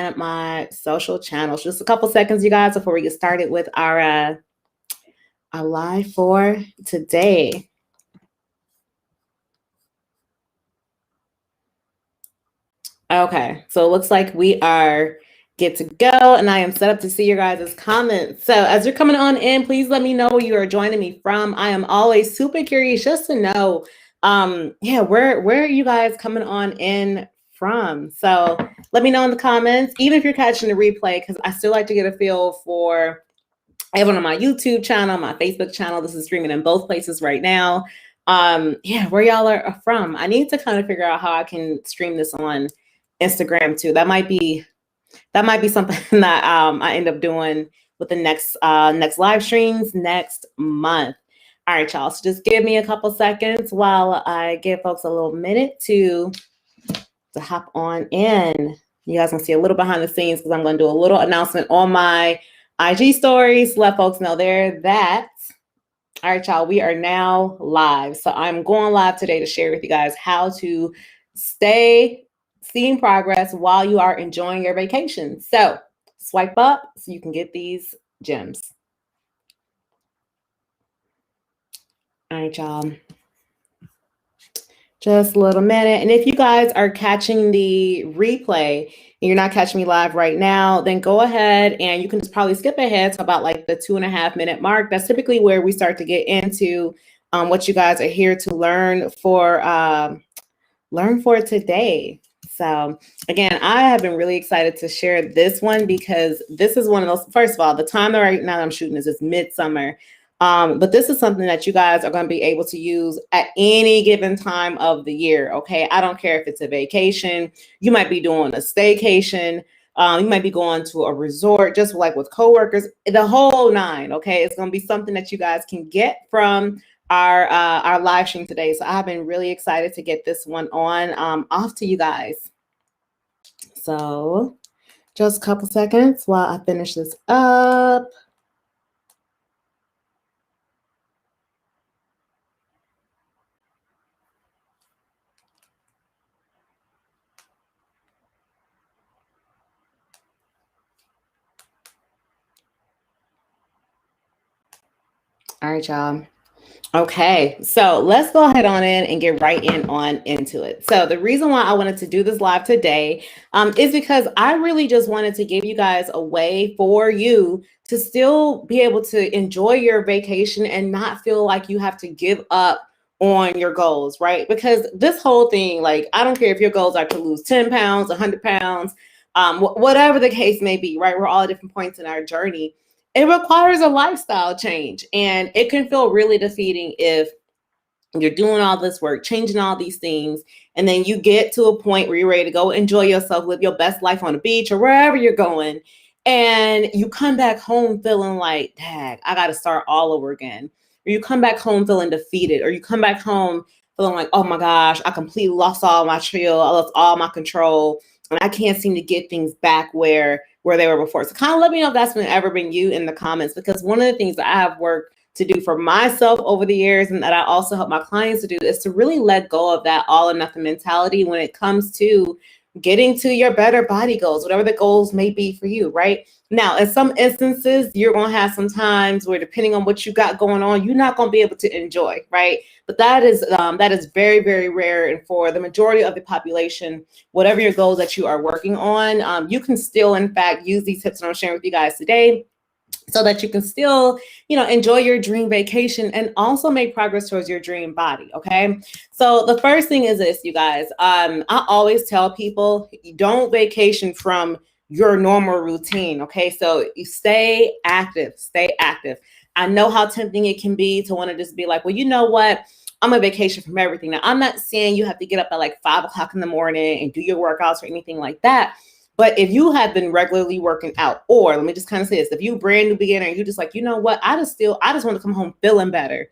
and my social channels. Just a couple seconds, you guys, before we get started with our live for today. Okay, so it looks like we are good to go, and I am set up to see your guys' comments. So as you're coming on in, please let me know where you are joining me from. I am always super curious just to know, where are you guys coming on in from? So let me know in the comments, even if you're catching the replay, because I still like to get a feel for everyone on my YouTube channel, my Facebook channel. This is streaming in both places right now. Where y'all are from. I need to kind of figure out how I can stream this on Instagram too. That might be something that I end up doing with the next live streams next month. All right, y'all. So just give me a couple seconds while I give folks a little minute to hop on in. You guys can see a little behind the scenes because I'm going to do a little announcement on my IG stories. Let folks know there that. All right, y'all, we are now live. So I'm going live today to share with you guys how to stay seeing progress while you are enjoying your vacation. So swipe up so you can get these gems. All right, y'all. Just a little minute. And if you guys are catching the replay and you're not catching me live right now, then go ahead and you can just probably skip ahead to about like the 2.5 minute mark. That's typically where we start to get into what you guys are here to learn for today. So again, I have been really excited to share this one because this is one of those, first of all, the time that right now I'm shooting this is midsummer. But this is something that you guys are going to be able to use at any given time of the year. Okay. I don't care if it's a vacation, you might be doing a staycation. You might be going to a resort, just like with coworkers, the whole nine. Okay. It's going to be something that you guys can get from our live stream today. So I've been really excited to get this one on off to you guys. So just a couple seconds while I finish this up. All right, y'all. Okay, so let's go ahead on in and get right into it. So the reason why I wanted to do this live today is because I really just wanted to give you guys a way for you to still be able to enjoy your vacation and not feel like you have to give up on your goals, right? Because this whole thing, like, I don't care if your goals are to lose 10 pounds, 100 pounds, whatever the case may be, right? We're all at different points in our journey. It requires a lifestyle change, and it can feel really defeating if you're doing all this work, changing all these things, and then you get to a point where you're ready to go enjoy yourself, live your best life on the beach or wherever you're going, and you come back home feeling like, dang, I got to start all over again. Or you come back home feeling defeated, or you come back home feeling like, oh my gosh, I completely lost all my trail, I lost all my control, and I can't seem to get things back where they were before. So kind of let me know if that's ever been you in the comments, because one of the things that I have worked to do for myself over the years and that I also help my clients to do is to really let go of that all or nothing mentality when it comes to getting to your better body goals, whatever the goals may be for you, right? Now, in some instances, you're going to have some times where, depending on what you got going on, you're not going to be able to enjoy, right? But that is very, very rare. And for the majority of the population, whatever your goals that you are working on, you can still, in fact, use these tips that I'm sharing with you guys today so that you can still, enjoy your dream vacation and also make progress towards your dream body. Okay. So the first thing is this, you guys, I always tell people, you don't vacation from your normal routine. Okay. So you stay active. I know how tempting it can be to want to just be like, well, you know what? I'm a vacation from everything. Now, I'm not saying you have to get up at like 5 o'clock in the morning and do your workouts or anything like that. But if you have been regularly working out, or let me just kind of say this, if you're a brand new beginner and you're just like, you know what, I just want to come home feeling better,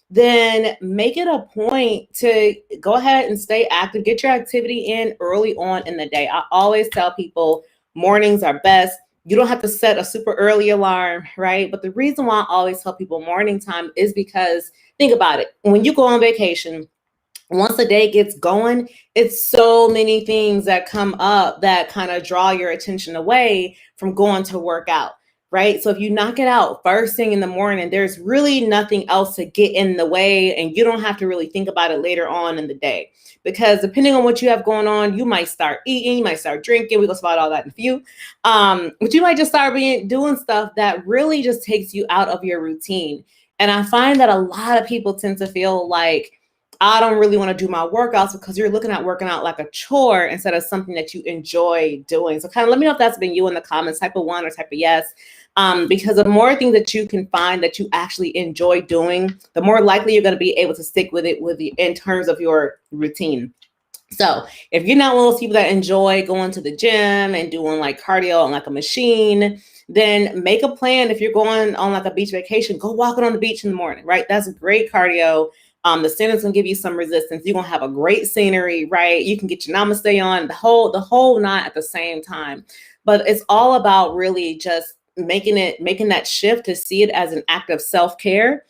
then make it a point to go ahead and stay active. Get your activity in early on in the day. I always tell people mornings are best. You don't have to set a super early alarm, right? But the reason why I always tell people morning time is because, think about it. When you go on vacation, once the day gets going, it's so many things that come up that kind of draw your attention away from going to work out, right? So if you knock it out first thing in the morning, there's really nothing else to get in the way, and you don't have to really think about it later on in the day. Because depending on what you have going on, you might start eating, you might start drinking. We're gonna talk about all that in a few. But you might just start doing stuff that really just takes you out of your routine. And I find that a lot of people tend to feel like, I don't really want to do my workouts, because you're looking at working out like a chore instead of something that you enjoy doing. So kind of let me know if that's been you in the comments, type of 1 or type of yes. Because the more things that you can find that you actually enjoy doing, the more likely you're going to be able to stick with it in terms of your routine. So if you're not one of those people that enjoy going to the gym and doing like cardio on like a machine, then make a plan. If you're going on like a beach vacation, go walking on the beach in the morning, right? That's great cardio. The sandals can give you some resistance. You're gonna have a great scenery, right? You can get your namaste on, the whole night at the same time. But it's all about really just making that shift to see it as an act of self-care,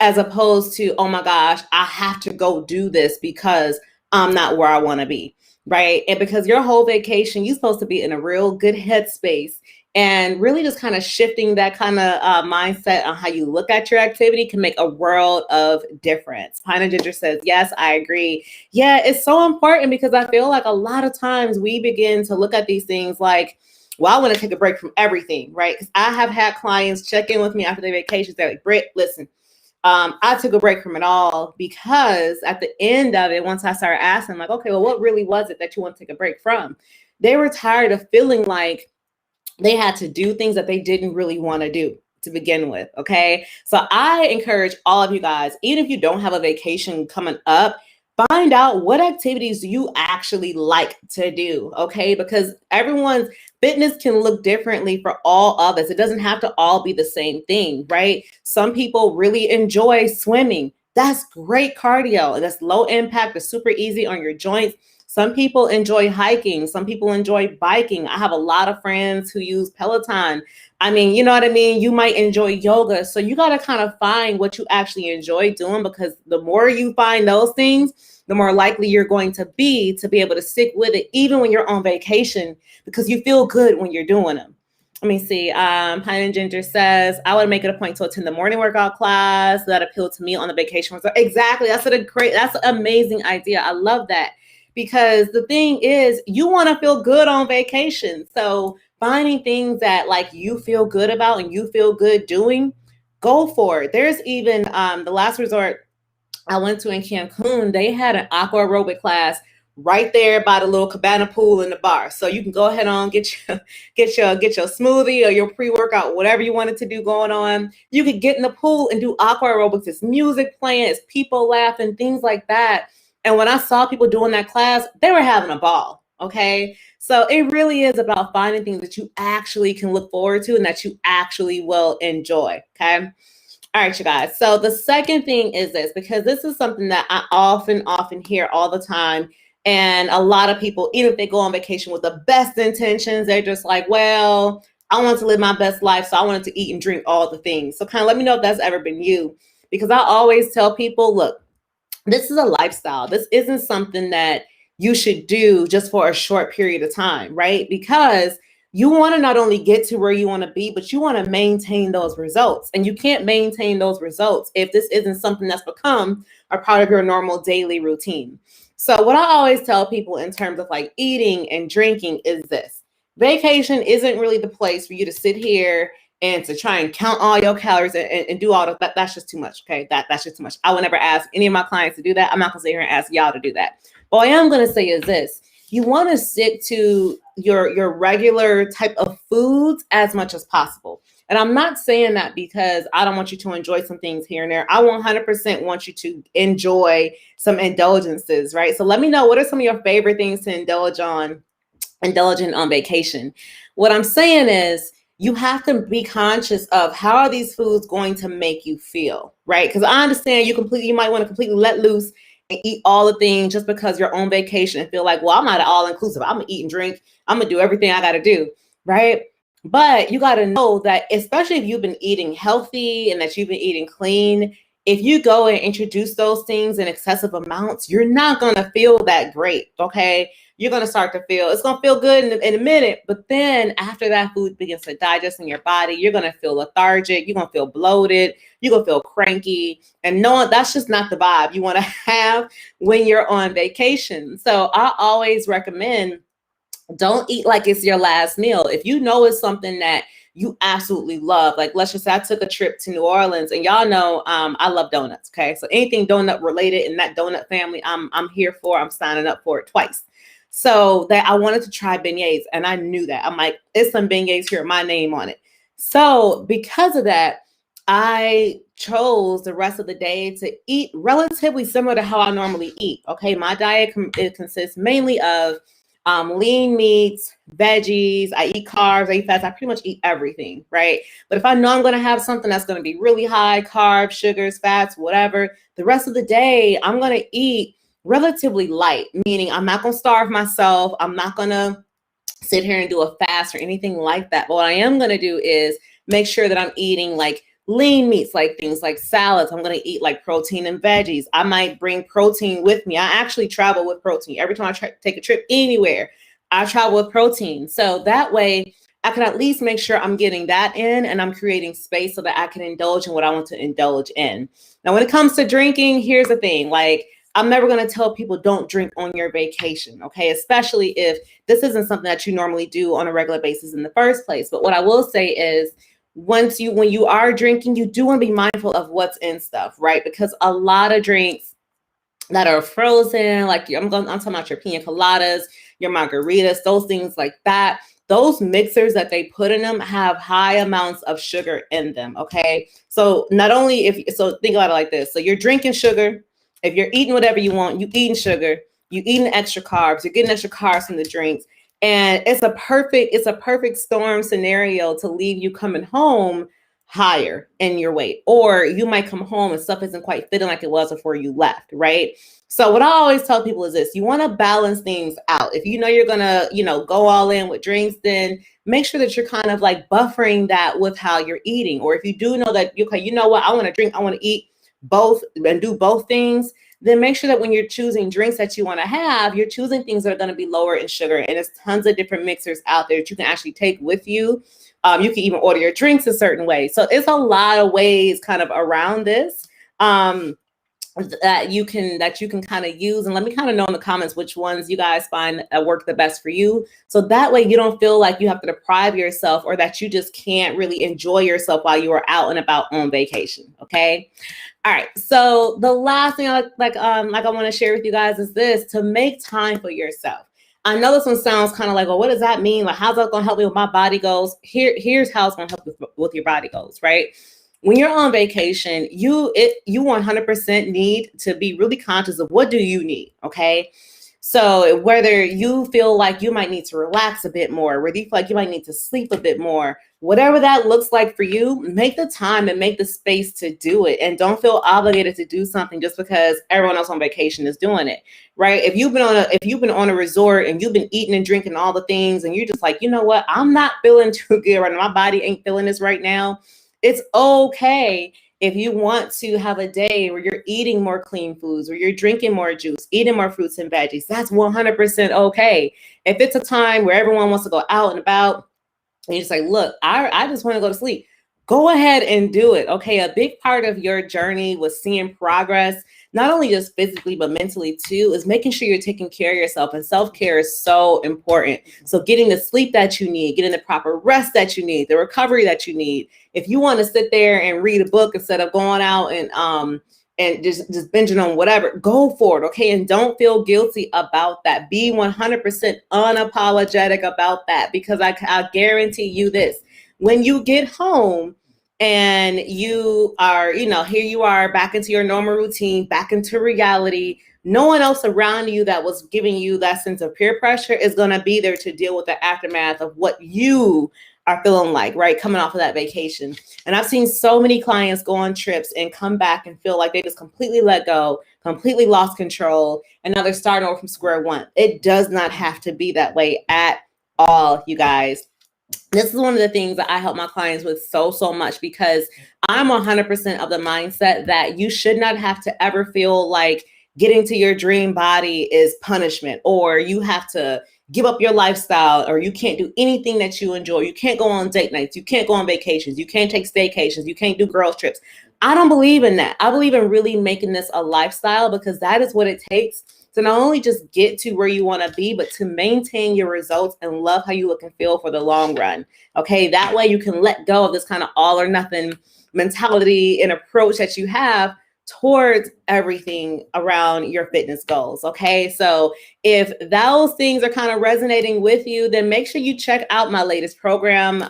as opposed to, oh my gosh, I have to go do this because I'm not where I want to be, right? And because your whole vacation, you're supposed to be in a real good headspace, and really just kind of shifting that kind of mindset on how you look at your activity can make a world of difference. Pine and Ginger says, yes, I agree. Yeah, it's so important, because I feel like a lot of times we begin to look at these things like, well, I want to take a break from everything, right? Because I have had clients check in with me after their vacations. They're like, Brit, listen, I took a break from it all, because at the end of it, once I started asking, like, okay, well, what really was it that you want to take a break from? They were tired of feeling like they had to do things that they didn't really want to do to begin with. Okay. So I encourage all of you guys, even if you don't have a vacation coming up, find out what activities you actually like to do. Okay. Because everyone's fitness can look differently for all of us. It doesn't have to all be the same thing, right? Some people really enjoy swimming. That's great cardio, and that's low impact. It's super easy on your joints. Some people enjoy hiking. Some people enjoy biking. I have a lot of friends who use Peloton. I mean, you know what I mean? You might enjoy yoga. So you got to kind of find what you actually enjoy doing, because the more you find those things, the more likely you're going to be able to stick with it, even when you're on vacation, because you feel good when you're doing them. Let me see. Pine and Ginger says, I would make it a point to attend the morning workout class that appealed to me on the vacation. So exactly. That's an amazing idea. I love that. Because the thing is, you want to feel good on vacation. So finding things that like you feel good about and you feel good doing, go for it. There's even the last resort I went to in Cancun, they had an aqua aerobic class right there by the little cabana pool in the bar. So you can go ahead on, get your smoothie or your pre-workout, whatever you wanted to do going on. You could get in the pool and do aqua aerobics. It's music playing, it's people laughing, things like that. And when I saw people doing that class, they were having a ball. Okay. So it really is about finding things that you actually can look forward to and that you actually will enjoy. Okay. All right, you guys. So the second thing is this, because this is something that I often hear all the time. And a lot of people, even if they go on vacation with the best intentions, they're just like, well, I want to live my best life, so I wanted to eat and drink all the things. So kind of let me know if that's ever been you, because I always tell people, look, this is a lifestyle. This isn't something that you should do just for a short period of time, right? Because you want to not only get to where you want to be, but you want to maintain those results. And you can't maintain those results if this isn't something that's become a part of your normal daily routine. So what I always tell people in terms of like eating and drinking is this: vacation isn't really the place for you to sit here and to try and count all your calories and do all of that. That's just too much. Okay. That's just too much. I would never ask any of my clients to do that. I'm not gonna sit here and ask y'all to do that. But what I am gonna say is this: you want to stick to your regular type of foods as much as possible. And I'm not saying that because I don't want you to enjoy some things here and there. I 100% want you to enjoy some indulgences, right? So let me know, what are some of your favorite things to indulge in on vacation? What I'm saying is, you have to be conscious of how are these foods going to make you feel, right? Because I understand you might want to completely let loose and eat all the things just because you're on vacation and feel like, well, I'm not all inclusive. I'm gonna eat and drink. I'm gonna do everything I gotta do, right? But you gotta know that, especially if you've been eating healthy and that you've been eating clean, if you go and introduce those things in excessive amounts, you're not going to feel that great. Okay. You're going to start to feel, it's going to feel good in a minute. But then after that food begins to digest in your body, you're going to feel lethargic. You're going to feel bloated. You're going to feel cranky. And no, that's just not the vibe you want to have when you're on vacation. So I always recommend, don't eat like it's your last meal. If you know it's something that you absolutely love, like let's just say I took a trip to New Orleans, and y'all know I love donuts. Okay, so anything donut related in that donut family, I'm here for. I'm signing up for it twice. So that I wanted to try beignets, and I knew that. I'm like, it's some beignets here, my name on it. So because of that, I chose the rest of the day to eat relatively similar to how I normally eat. Okay, my diet it consists mainly of lean meats, veggies. I eat carbs, I eat fats. I pretty much eat everything, right? But if I know I'm going to have something that's going to be really high carbs, sugars, fats, whatever, the rest of the day, I'm going to eat relatively light, meaning I'm not going to starve myself. I'm not going to sit here and do a fast or anything like that. But what I am going to do is make sure that I'm eating like lean meats, like things like salads. I'm going to eat like protein and veggies. I might bring protein with me. I actually travel with protein. Every time I take a trip anywhere, I travel with protein. So that way I can at least make sure I'm getting that in, and I'm creating space so that I can indulge in what I want to indulge in. Now, when it comes to drinking, here's the thing. Like, I'm never going to tell people don't drink on your vacation, okay? Especially if this isn't something that you normally do on a regular basis in the first place. But what I will say is, when you are drinking, you do want to be mindful of what's in stuff, right? Because a lot of drinks that are frozen, like I'm talking about your pina coladas, your margaritas, those things like that. Those mixers that they put in them have high amounts of sugar in them, okay? So not only so think about it like this. So you're drinking sugar. If you're eating whatever you want, you eating sugar, you eating extra carbs, you're getting extra carbs from the drinks. And it's a perfect storm scenario to leave you coming home higher in your weight. Or you might come home and stuff isn't quite fitting like it was before you left, right? So what I always tell people is this: you want to balance things out. If you know you're gonna, go all in with drinks, then make sure that you're kind of like buffering that with how you're eating. Or if you do know that, okay, you know what, I want to drink, I want to eat both and do both things, then make sure that when you're choosing drinks that you want to have, you're choosing things that are going to be lower in sugar. And there's tons of different mixers out there that you can actually take with you. You can even order your drinks a certain way. So it's a lot of ways kind of around this that you can kind of use. And let me kind of know in the comments which ones you guys find work the best for you. So that way you don't feel like you have to deprive yourself, or that you just can't really enjoy yourself while you are out and about on vacation. Okay. All right. So the last thing I want to share with you guys is this: to make time for yourself. I know this one sounds kind of like, well, what does that mean? Like, how's that going to help me with my body goals? Here's how it's going to help with your body goals, right? When you're on vacation, you 100% need to be really conscious of what do you need, okay? So whether you feel like you might need to relax a bit more, whether you feel like you might need to sleep a bit more, whatever that looks like for you, make the time and make the space to do it. And don't feel obligated to do something just because everyone else on vacation is doing it, right? If you've been on a resort and you've been eating and drinking all the things, and you're just like, you know what, I'm not feeling too good right now, my body ain't feeling this right now. It's okay if you want to have a day where you're eating more clean foods, where you're drinking more juice, eating more fruits and veggies. That's 100% okay. If it's a time where everyone wants to go out and about, and you just like, look, I just want to go to sleep, go ahead and do it. Okay. A big part of your journey was seeing progress, not only just physically, but mentally too, is making sure you're taking care of yourself. And self-care is so important. So getting the sleep that you need, getting the proper rest that you need, the recovery that you need. If you want to sit there and read a book instead of going out and just binging on whatever, go for it. Okay. And don't feel guilty about that. Be 100% unapologetic about that, because I guarantee you this: when you get home and you are, here you are back into your normal routine, back into reality, no one else around you that was giving you that sense of peer pressure is going to be there to deal with the aftermath of what you are feeling like, right? Coming off of that vacation. And I've seen so many clients go on trips and come back and feel like they just completely let go, completely lost control, and now they're starting over from square one. It does not have to be that way at all, you guys. This is one of the things that I help my clients with so much, because I'm 100% of the mindset that you should not have to ever feel like getting to your dream body is punishment, or you have to give up your lifestyle, or you can't do anything that you enjoy. You can't go on date nights. You can't go on vacations. You can't take staycations. You can't do girls trips. I don't believe in that. I believe in really making this a lifestyle, because that is what it takes to not only just get to where you want to be, but to maintain your results and love how you look and feel for the long run. Okay, that way you can let go of this kind of all or nothing mentality and approach that you have towards everything around your fitness goals. Okay, so if those things are kind of resonating with you, then make sure you check out my latest program.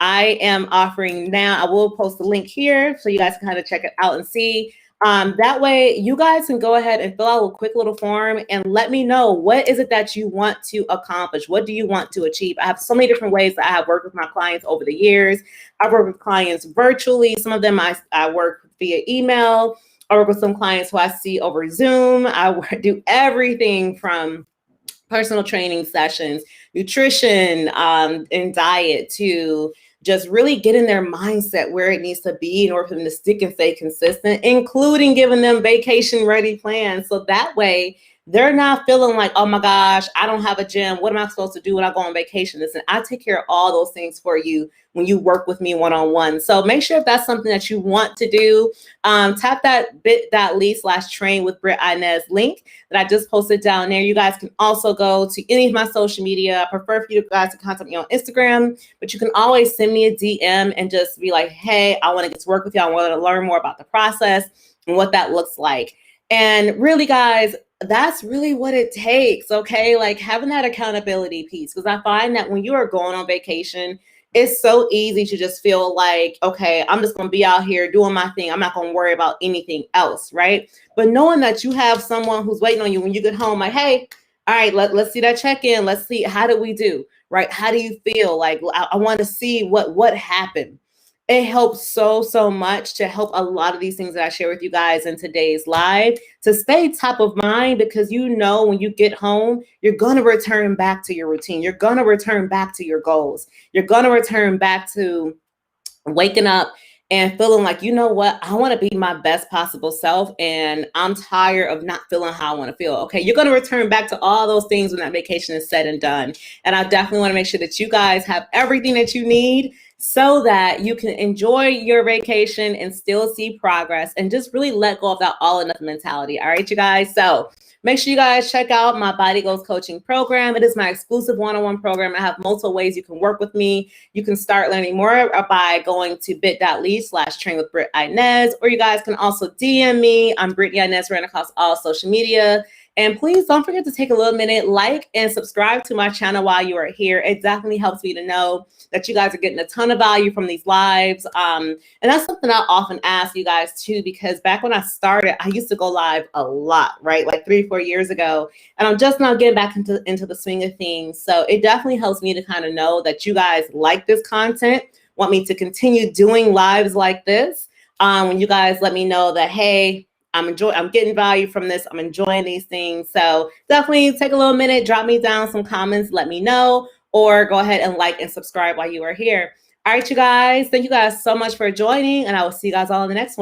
I am offering now, I will post the link here so you guys can kind of check it out and see. That way you guys can go ahead and fill out a quick little form and let me know, what is it that you want to accomplish? What do you want to achieve? I have so many different ways that I have worked with my clients over the years. I've worked with clients virtually. Some of them I work via email. I work with some clients who I see over Zoom. I do everything from personal training sessions, nutrition, and diet, to just really getting their mindset where it needs to be in order for them to stick and stay consistent, including giving them vacation ready plans. So that way they're not feeling like, oh my gosh, I don't have a gym. What am I supposed to do when I go on vacation? Listen, I take care of all those things for you when you work with me one-on-one. So make sure if that's something that you want to do, tap that bit.ly/train with Brit Inez link that I just posted down there. You guys can also go to any of my social media. I prefer for you guys to contact me on Instagram, but you can always send me a DM and just be like, hey, I want to get to work with you. I want to learn more about the process and what that looks like. And really, guys, that's really what it takes, okay? Like having that accountability piece, because I find that when you are going on vacation, it's so easy to just feel like, okay, I'm just going to be out here doing my thing. I'm not going to worry about anything else, right? But knowing that you have someone who's waiting on you when you get home, like, hey, all right, let's see that check-in. Let's see, how did we do, right? How do you feel? Like, I want to see what happened. It helps so much to help a lot of these things that I share with you guys in today's live to stay top of mind, because you know when you get home, you're going to return back to your routine. You're going to return back to your goals. You're going to return back to waking up and feeling like, you know what, I want to be my best possible self, and I'm tired of not feeling how I want to feel. Okay, you're going to return back to all those things when that vacation is said and done. And I definitely want to make sure that you guys have everything that you need so that you can enjoy your vacation and still see progress and just really let go of that all or nothing mentality. All right, you guys. So make sure you guys check out my Body Goals coaching program. It is my exclusive one-on-one program. I have multiple ways you can work with me. You can start learning more by going to bit.ly/train with Brit Inez, or you guys can also DM me. I'm Brittany Inez, ran across all social media. And please don't forget to take a little minute, like and subscribe to my channel while you are here. It definitely helps me to know that you guys are getting a ton of value from these lives. And that's something I often ask you guys too, because back when I started, I used to go live a lot, right? Like 3-4 years ago. And I'm just now getting back into the swing of things. So it definitely helps me to kind of know that you guys like this content, want me to continue doing lives like this. When you guys let me know that, hey, I'm getting value from this. I'm enjoying these things. So definitely take a little minute, drop me down some comments, let me know, or go ahead and like and subscribe while you are here. All right, you guys. Thank you guys so much for joining, and I will see you guys all in the next one.